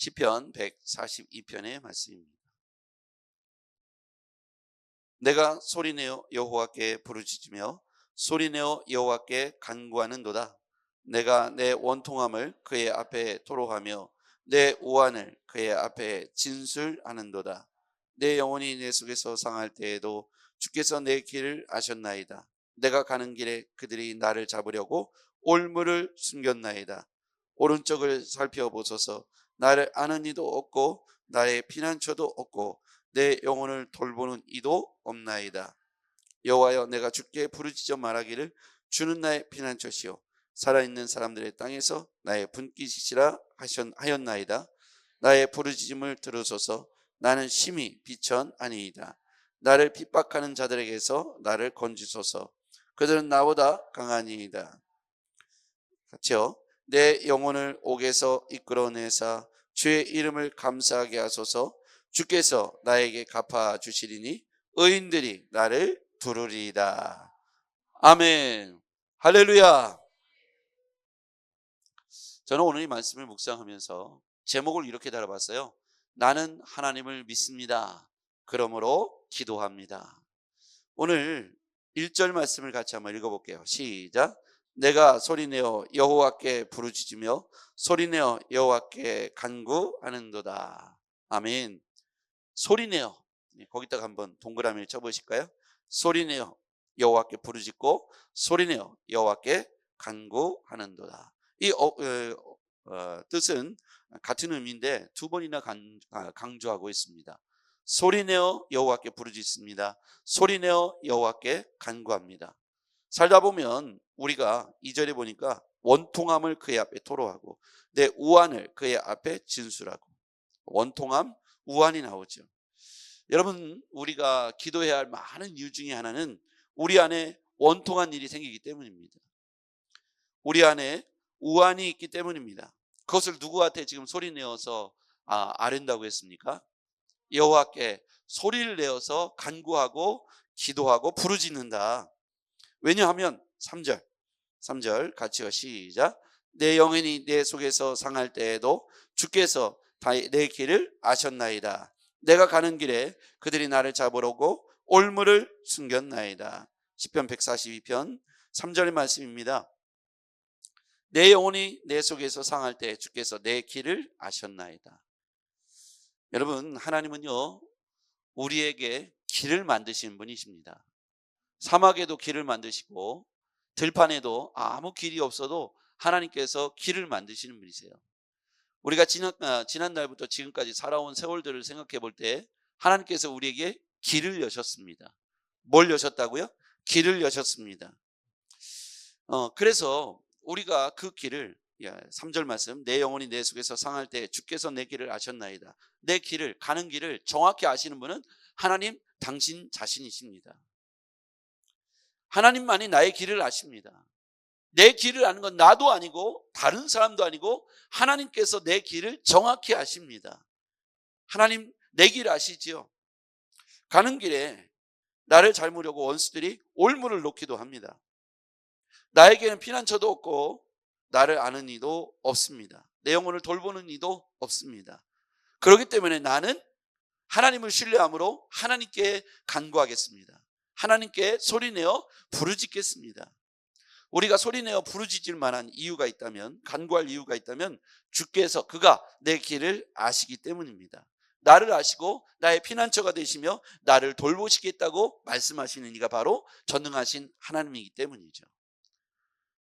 시편 142편의 말씀입니다. 내가 소리내어 여호와께 부르짖으며 소리내어 여호와께 간구하는도다. 내가 내 원통함을 그의 앞에 토로하며 내 우환을 그의 앞에 진술하는도다. 내 영혼이 내 속에서 상할 때에도 주께서 내 길을 아셨나이다. 내가 가는 길에 그들이 나를 잡으려고 올무를 숨겼나이다. 오른쪽을 살펴보소서. 나를 아는 이도 없고 나의 피난처도 없고 내 영혼을 돌보는 이도 없나이다. 여호와여, 내가 주께 부르짖어 말하기를 주는 나의 피난처시요 살아있는 사람들의 땅에서 나의 분깃이시라 하였나이다. 나의 부르짖음을 들으소서. 나는 심히 비천하니이다. 나를 핍박하는 자들에게서 나를 건지소서. 그들은 나보다 강하니이다. 같이요. 내 영혼을 옥에서 이끌어내사 주의 이름을 감사하게 하소서. 주께서 나에게 갚아주시리니 의인들이 나를 부르리이다. 아멘. 할렐루야. 저는 오늘 이 말씀을 묵상하면서 제목을 이렇게 달아봤어요. 나는 하나님을 믿습니다. 그러므로 기도합니다. 오늘 1절 말씀을 같이 한번 읽어볼게요. 시작. 내가 소리내어 여호와께 부르짖으며 소리내어 여호와께 간구하는도다. 아멘. 소리내어, 거기다가 한번 동그라미를 쳐보실까요? 소리내어 여호와께 부르짖고 소리내어 여호와께 간구하는도다. 이 뜻은 같은 의미인데 두 번이나 강조하고 있습니다. 소리내어 여호와께 부르짖습니다. 소리내어 여호와께 간구합니다. 살다 보면 우리가 2절에 보니까 원통함을 그의 앞에 토로하고 내 우환을 그의 앞에 진술하고, 원통함, 우환이 나오죠. 여러분, 우리가 기도해야 할 많은 이유 중에 하나는 우리 안에 원통한 일이 생기기 때문입니다. 우리 안에 우환이 있기 때문입니다. 그것을 누구한테 지금 소리내어서 아른다고 했습니까? 여호와께 소리를 내어서 간구하고 기도하고 부르짖는다. 왜냐하면 3절 같이요. 시작. 내 영혼이 내 속에서 상할 때에도 주께서 내 길을 아셨나이다. 내가 가는 길에 그들이 나를 잡으려고 올무를 숨겼나이다. 시편 142편 3절의 말씀입니다. 내 영혼이 내 속에서 상할 때 주께서 내 길을 아셨나이다. 여러분, 하나님은요 우리에게 길을 만드시는 분이십니다. 사막에도 길을 만드시고 들판에도 아무 길이 없어도 하나님께서 길을 만드시는 분이세요. 우리가 지난 날부터 지금까지 살아온 세월들을 생각해 볼 때 하나님께서 우리에게 길을 여셨습니다. 뭘 여셨다고요? 길을 여셨습니다. 그래서 우리가 그 길을, 3절 말씀, 내 영혼이 내 속에서 상할 때 주께서 내 길을 아셨나이다. 내 길을, 가는 길을 정확히 아시는 분은 하나님 당신 자신이십니다. 하나님만이 나의 길을 아십니다. 내 길을 아는 건 나도 아니고 다른 사람도 아니고 하나님께서 내 길을 정확히 아십니다. 하나님 내 길 아시지요? 가는 길에 나를 닮으려고 원수들이 올무를 놓기도 합니다. 나에게는 피난처도 없고 나를 아는 이도 없습니다. 내 영혼을 돌보는 이도 없습니다. 그렇기 때문에 나는 하나님을 신뢰함으로 하나님께 간구하겠습니다. 하나님께 소리내어 부르짖겠습니다. 우리가 소리내어 부르짖을 만한 이유가 있다면, 간구할 이유가 있다면 주께서, 그가 내 길을 아시기 때문입니다. 나를 아시고 나의 피난처가 되시며 나를 돌보시겠다고 말씀하시는 이가 바로 전능하신 하나님이기 때문이죠.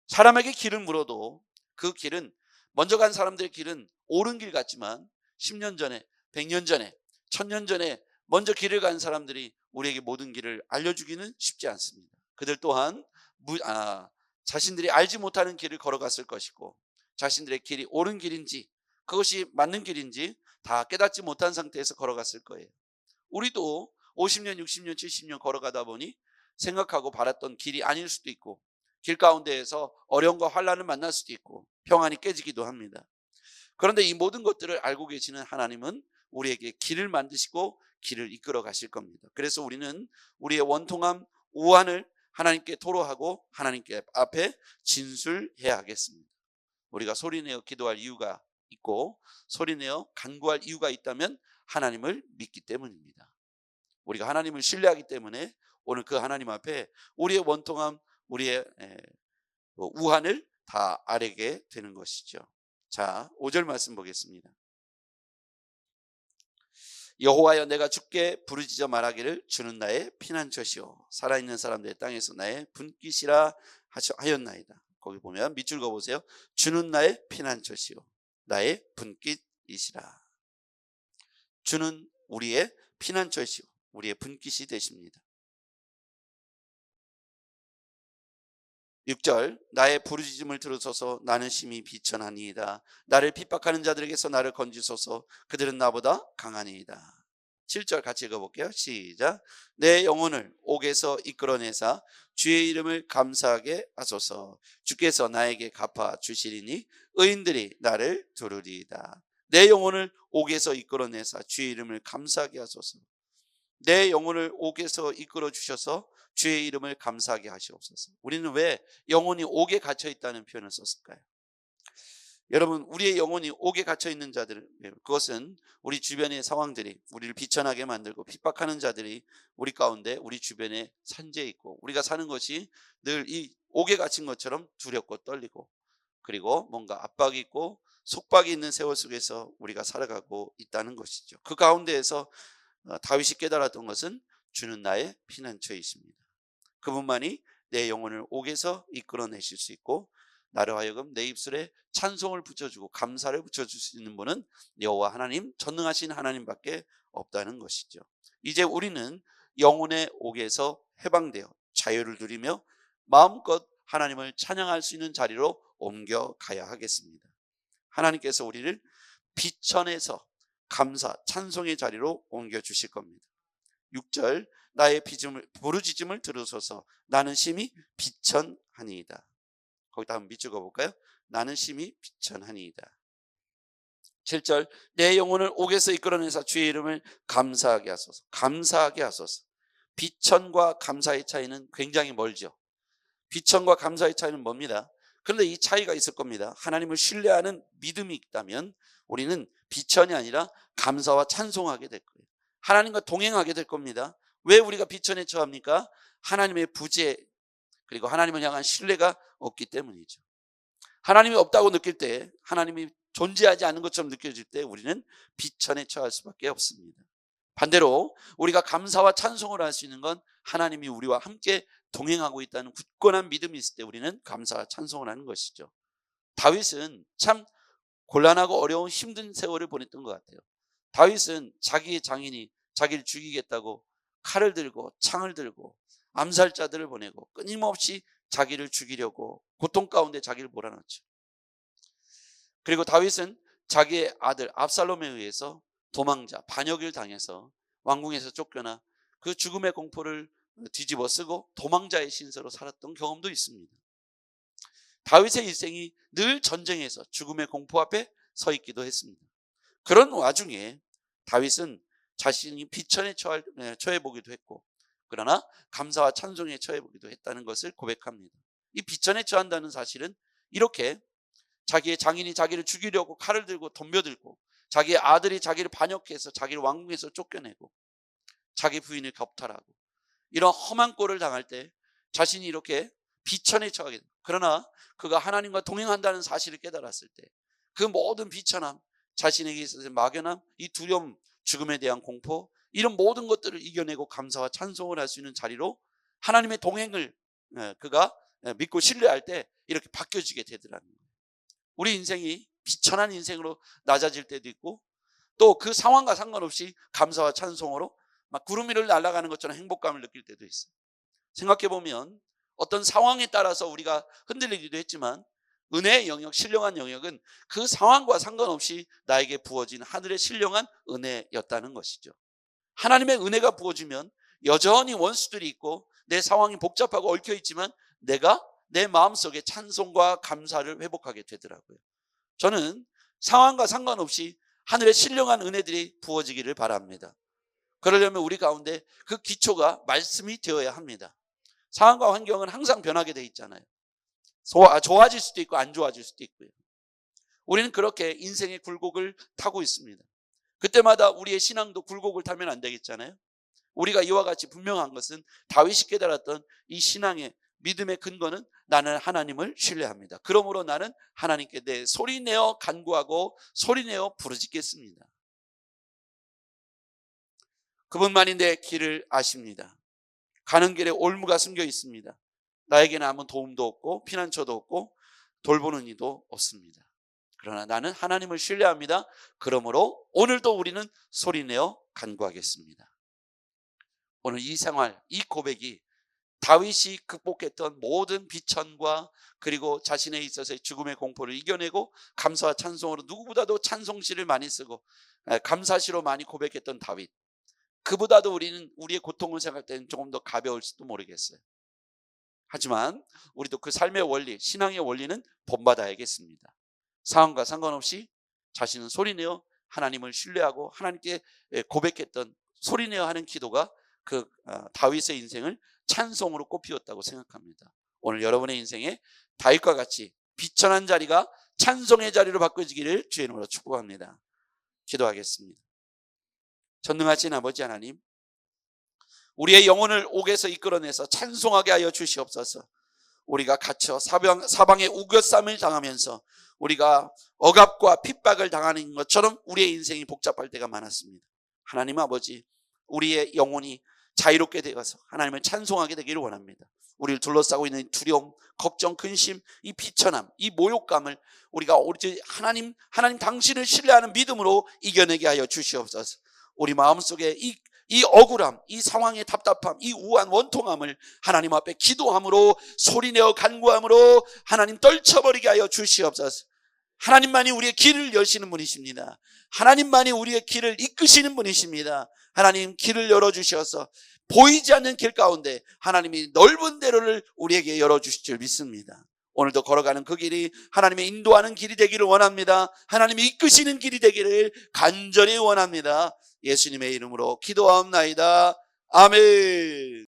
사람에게 길을 물어도 그 길은, 먼저 간 사람들의 길은 옳은 길 같지만 10년 전에, 100년 전에, 1000년 전에 먼저 길을 간 사람들이 우리에게 모든 길을 알려주기는 쉽지 않습니다. 그들 또한 자신들이 알지 못하는 길을 걸어갔을 것이고, 자신들의 길이 옳은 길인지 그것이 맞는 길인지 다 깨닫지 못한 상태에서 걸어갔을 거예요. 우리도 50년, 60년, 70년 걸어가다 보니 생각하고 바랐던 길이 아닐 수도 있고, 길 가운데에서 어려움과 환난을 만날 수도 있고 평안이 깨지기도 합니다. 그런데 이 모든 것들을 알고 계시는 하나님은 우리에게 길을 만드시고 길을 이끌어 가실 겁니다. 그래서 우리는 우리의 원통함, 우환을 하나님께 토로하고 하나님께 앞에 진술해야 하겠습니다. 우리가 소리내어 기도할 이유가 있고 소리내어 간구할 이유가 있다면 하나님을 믿기 때문입니다. 우리가 하나님을 신뢰하기 때문에 오늘 그 하나님 앞에 우리의 원통함, 우리의 우한을 다 아뢰게 되는 것이죠. 자, 5절 말씀 보겠습니다. 여호와여, 내가 주께 부르짖어 말하기를 주는 나의 피난처시오 살아있는 사람들의 땅에서 나의 분깃이라 하였나이다. 거기 보면 밑줄 그어보세요. 주는 나의 피난처시오 나의 분깃이시라. 주는 우리의 피난처시오 우리의 분깃이 되십니다. 6절 나의 부르짖음을 들으소서 나는 심히 비천하니이다. 나를 핍박하는 자들에게서 나를 건지소서 그들은 나보다 강하니이다. 7절 같이 읽어볼게요. 시작. 내 영혼을 옥에서 이끌어내사 주의 이름을 감사하게 하소서. 주께서 나에게 갚아 주시리니 의인들이 나를 두르리이다. 내 영혼을 옥에서 이끌어내사 주의 이름을 감사하게 하소서. 내 영혼을 옥에서 이끌어 주셔서 주의 이름을 감사하게 하시옵소서. 우리는 왜 영혼이 옥에 갇혀 있다는 표현을 썼을까요? 여러분, 우리의 영혼이 옥에 갇혀 있는 자들, 그것은 우리 주변의 상황들이 우리를 비천하게 만들고 핍박하는 자들이 우리 가운데 우리 주변에 산재해 있고 우리가 사는 것이 늘 이 옥에 갇힌 것처럼 두렵고 떨리고 그리고 뭔가 압박이 있고 속박이 있는 세월 속에서 우리가 살아가고 있다는 것이죠. 그 가운데에서 다윗이 깨달았던 것은 주는 나의 피난처이십니다. 그분만이 내 영혼을 옥에서 이끌어내실 수 있고 나로 하여금 내 입술에 찬송을 붙여주고 감사를 붙여줄 수 있는 분은 여호와 하나님, 전능하신 하나님밖에 없다는 것이죠. 이제 우리는 영혼의 옥에서 해방되어 자유를 누리며 마음껏 하나님을 찬양할 수 있는 자리로 옮겨가야 하겠습니다. 하나님께서 우리를 비천에서 감사, 찬송의 자리로 옮겨주실 겁니다. 6절 나의 부르짖음을 들으소서 나는 심히 비천하니이다. 거기다 한번 밑줄 그어볼까요? 나는 심히 비천하니이다. 7절 내 영혼을 옥에서 이끌어내사 주의 이름을 감사하게 하소서. 감사하게 하소서. 비천과 감사의 차이는 굉장히 멀죠. 비천과 감사의 차이는 뭡니다. 그런데 이 차이가 있을 겁니다. 하나님을 신뢰하는 믿음이 있다면 우리는 비천이 아니라 감사와 찬송하게 될 거예요. 하나님과 동행하게 될 겁니다. 왜 우리가 비천에 처합니까? 하나님의 부재 그리고 하나님을 향한 신뢰가 없기 때문이죠. 하나님이 없다고 느낄 때, 하나님이 존재하지 않는 것처럼 느껴질 때 우리는 비천에 처할 수밖에 없습니다. 반대로 우리가 감사와 찬송을 할 수 있는 건 하나님이 우리와 함께 동행하고 있다는 굳건한 믿음이 있을 때 우리는 감사와 찬송을 하는 것이죠. 다윗은 참 곤란하고 어려운 힘든 세월을 보냈던 것 같아요. 다윗은 자기의 장인이 자기를 죽이겠다고 칼을 들고 창을 들고 암살자들을 보내고 끊임없이 자기를 죽이려고 고통 가운데 자기를 몰아넣죠. 그리고 다윗은 자기의 아들 압살롬에 의해서 도망자, 반역을 당해서 왕궁에서 쫓겨나 그 죽음의 공포를 뒤집어 쓰고 도망자의 신세로 살았던 경험도 있습니다. 다윗의 일생이 늘 전쟁에서 죽음의 공포 앞에 서 있기도 했습니다. 그런 와중에 다윗은 자신이 비천에 처해보기도 했고 그러나 감사와 찬송에 처해보기도 했다는 것을 고백합니다. 이 비천에 처한다는 사실은 이렇게 자기의 장인이 자기를 죽이려고 칼을 들고 덤벼들고 자기의 아들이 자기를 반역해서 자기를 왕궁에서 쫓겨내고 자기 부인을 겁탈하고 이런 험한 꼴을 당할 때 자신이 이렇게 비천에 처하게 됩니다. 그러나 그가 하나님과 동행한다는 사실을 깨달았을 때 그 모든 비천함, 자신에게 있어서 막연함, 이 두려움, 죽음에 대한 공포 이런 모든 것들을 이겨내고 감사와 찬송을 할 수 있는 자리로 하나님의 동행을 그가 믿고 신뢰할 때 이렇게 바뀌어지게 되더라는 거예요. 우리 인생이 비천한 인생으로 낮아질 때도 있고 또 그 상황과 상관없이 감사와 찬송으로 막 구름 위를 날아가는 것처럼 행복감을 느낄 때도 있어요. 생각해보면 어떤 상황에 따라서 우리가 흔들리기도 했지만 은혜의 영역, 신령한 영역은 그 상황과 상관없이 나에게 부어진 하늘의 신령한 은혜였다는 것이죠. 하나님의 은혜가 부어지면 여전히 원수들이 있고 내 상황이 복잡하고 얽혀있지만 내가 내 마음속에 찬송과 감사를 회복하게 되더라고요. 저는 상황과 상관없이 하늘의 신령한 은혜들이 부어지기를 바랍니다. 그러려면 우리 가운데 그 기초가 말씀이 되어야 합니다. 상황과 환경은 항상 변하게 돼 있잖아요. 좋아질 수도 있고 안 좋아질 수도 있고요. 우리는 그렇게 인생의 굴곡을 타고 있습니다. 그때마다 우리의 신앙도 굴곡을 타면 안 되겠잖아요. 우리가 이와 같이 분명한 것은 다윗이 깨달았던 이 신앙의 믿음의 근거는 나는 하나님을 신뢰합니다. 그러므로 나는 하나님께 내 소리내어 간구하고 소리내어 부르짖겠습니다. 그분만이 내 길을 아십니다. 가는 길에 올무가 숨겨 있습니다. 나에게는 아무 도움도 없고 피난처도 없고 돌보는 이도 없습니다. 그러나 나는 하나님을 신뢰합니다. 그러므로 오늘도 우리는 소리내어 간구하겠습니다. 오늘 이 생활, 이 고백이 다윗이 극복했던 모든 비천과 그리고 자신에 있어서의 죽음의 공포를 이겨내고 감사와 찬송으로 누구보다도 찬송시를 많이 쓰고 감사시로 많이 고백했던 다윗, 그보다도 우리는 우리의 고통을 생각할 때는 조금 더 가벼울지도 모르겠어요. 하지만 우리도 그 삶의 원리, 신앙의 원리는 본받아야겠습니다. 상황과 상관없이 자신은 소리내어 하나님을 신뢰하고 하나님께 고백했던 소리내어 하는 기도가 그 다윗의 인생을 찬송으로 꽃피웠다고 생각합니다. 오늘 여러분의 인생에 다윗과 같이 비천한 자리가 찬송의 자리로 바꿔지기를 주의 이름으로 축복합니다. 기도하겠습니다. 전능하신 아버지 하나님, 우리의 영혼을 옥에서 이끌어내서 찬송하게 하여 주시옵소서. 우리가 갇혀 사방의 우겨쌈을 당하면서 우리가 억압과 핍박을 당하는 것처럼 우리의 인생이 복잡할 때가 많았습니다. 하나님 아버지, 우리의 영혼이 자유롭게 되어서 하나님을 찬송하게 되기를 원합니다. 우리를 둘러싸고 있는 두려움, 걱정, 근심, 이 비천함, 이 모욕감을 우리가 오직 하나님 당신을 신뢰하는 믿음으로 이겨내게 하여 주시옵소서. 우리 마음속에 이 억울함, 이 상황의 답답함, 이 우한 원통함을 하나님 앞에 기도함으로 소리내어 간구함으로 하나님 떨쳐버리게 하여 주시옵소서. 하나님만이 우리의 길을 여시는 분이십니다. 하나님만이 우리의 길을 이끄시는 분이십니다. 하나님 길을 열어주셔서 보이지 않는 길 가운데 하나님이 넓은 대로를 우리에게 열어주실 줄 믿습니다. 오늘도 걸어가는 그 길이 하나님의 인도하는 길이 되기를 원합니다. 하나님이 이끄시는 길이 되기를 간절히 원합니다. 예수님의 이름으로 기도하옵나이다. 아멘.